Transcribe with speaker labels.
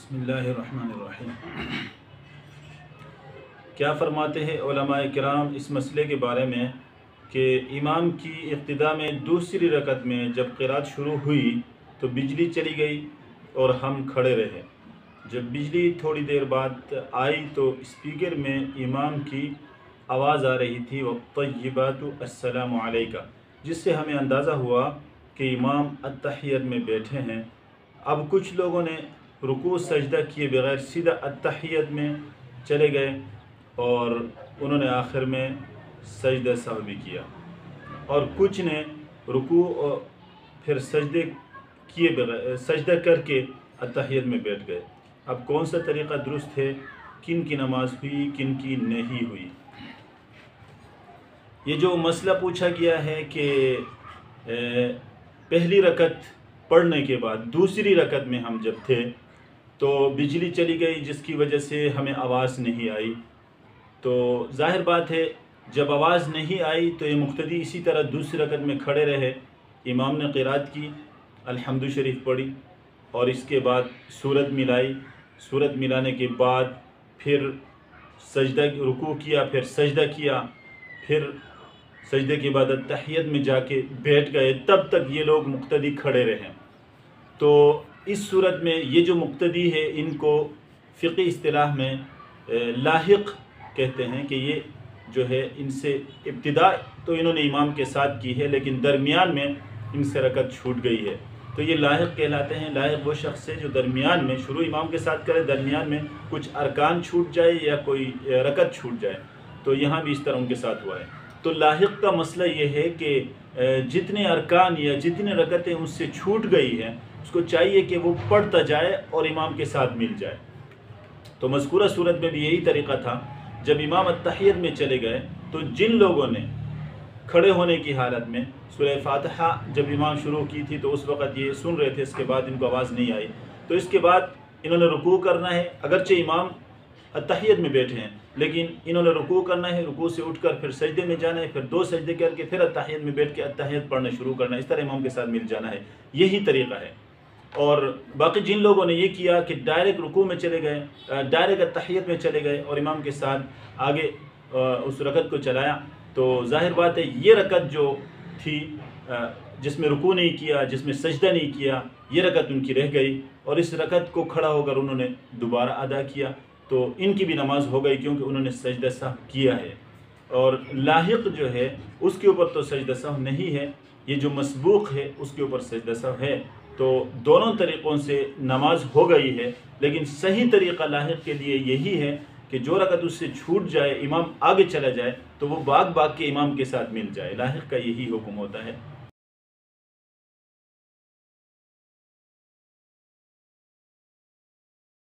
Speaker 1: बिस्मिल्लाहिर्रहमानिर्रहीम। क्या फरमाते हैं उलमाए किराम इस मसले के बारे में कि इमाम की इब्तिदा में दूसरी रकत में जब क़िरात शुरू हुई तो बिजली चली गई और हम खड़े रहे। जब बिजली थोड़ी देर बाद आई तो स्पीकर में इमाम की आवाज़ आ रही थी वत्तय्यिबातु अस्सलामु अलैका, जिससे हमें अंदाज़ा हुआ कि इमाम अत्तहियत में बैठे हैं। अब कुछ लोगों ने रुकू सजदा किए बगैर सीधा अत्तहियत में चले गए और उन्होंने आखिर में सजदा सहवी भी किया, और कुछ ने रुकू और फिर सजदे किए बगैर सजदा करके अत्तहियत में बैठ गए। अब कौन सा तरीक़ा दुरुस्त है, किन की नमाज हुई किन की नहीं हुई? ये जो मसला पूछा गया है कि पहली रकत पढ़ने के बाद दूसरी रकत में हम जब थे तो बिजली चली गई, जिसकी वजह से हमें आवाज़ नहीं आई। तो ज़ाहिर बात है जब आवाज़ नहीं आई तो ये मुक्तदी इसी तरह दूसरी रकत में खड़े रहे। इमाम ने क़िरात की, अल्हम्दु शरीफ पढ़ी और इसके बाद सूरत मिलाई। सूरत मिलाने के बाद फिर सजदा रुकू किया, फिर सजदा किया, फिर सजदे के बाद तहियत में जाके बैठ गए। तब तक ये लोग मुक्तदी खड़े रहे। तो इस सूरत में ये जो मुक्तदी है इनको फ़िक़ी इस्तिलाह में लाहिक़ कहते हैं कि ये जो है इनसे इब्तिदा तो इन्होंने इमाम के साथ की है लेकिन दरमियान में इनसे रकत छूट गई है, तो ये लाहिक़ कहलाते हैं। लाहिक़ वो शख्स है जो दरमियान में शुरू इमाम के साथ करे, दरमियान में कुछ अरकान छूट जाए या कोई रकत छूट जाए, तो यहाँ भी इस तरह उनके साथ हुआ है। तो लाहिक़ का मसला ये है कि जितने अरकान या जितने रकतें उससे छूट गई हैं उसको चाहिए कि वो पढ़ता जाए और इमाम के साथ मिल जाए। तो मज़कूरा सूरत में भी यही तरीक़ा था। जब इमाम अत्तहियत में चले गए तो जिन लोगों ने खड़े होने की हालत में सूरह फातिहा जब इमाम शुरू की थी तो उस वक़्त ये सुन रहे थे, इसके बाद इनको आवाज़ नहीं आई, तो इसके बाद इन्होंने रुकू करना है। अगरचे इमाम अत्तहियत में बैठे हैं लेकिन इन्होंने रुकू करना है, रुकू से उठकर फिर सजदे में जाना है, फिर दो सजदे करके फिर अत्तहियत में बैठ के अत्तहियत पढ़ना शुरू करना है। इस तरह इमाम के साथ मिल जाना है, यही तरीक़ा है। और बाकी जिन लोगों ने ये किया कि डायरेक्ट रुकू में चले गए, डायरेक्ट अत्तहियत में चले गए और इमाम के साथ आगे उस रकत को चलाया, तो ज़ाहिर बात है ये रकत जो थी जिसमें रुकू नहीं किया, जिसमें सजदा नहीं किया, ये रकत उनकी रह गई और इस रकत को खड़ा होकर उन्होंने दोबारा अदा किया, तो इनकी भी नमाज हो गई क्योंकि उन्होंने सजदा सहव किया है। और लाहिक़ जो है उसके ऊपर तो सजदा सहव नहीं है, ये जो मसबूक़ है उसके ऊपर सजदा सहव है। तो दोनों तरीक़ों से नमाज हो गई है, लेकिन सही तरीक़ा लाहिक़ के लिए यही है कि जो रकत उससे छूट जाए, इमाम आगे चला जाए तो वो भाग भाग के इमाम के साथ मिल जाए। लाहिक़ का यही हुक्म होता है।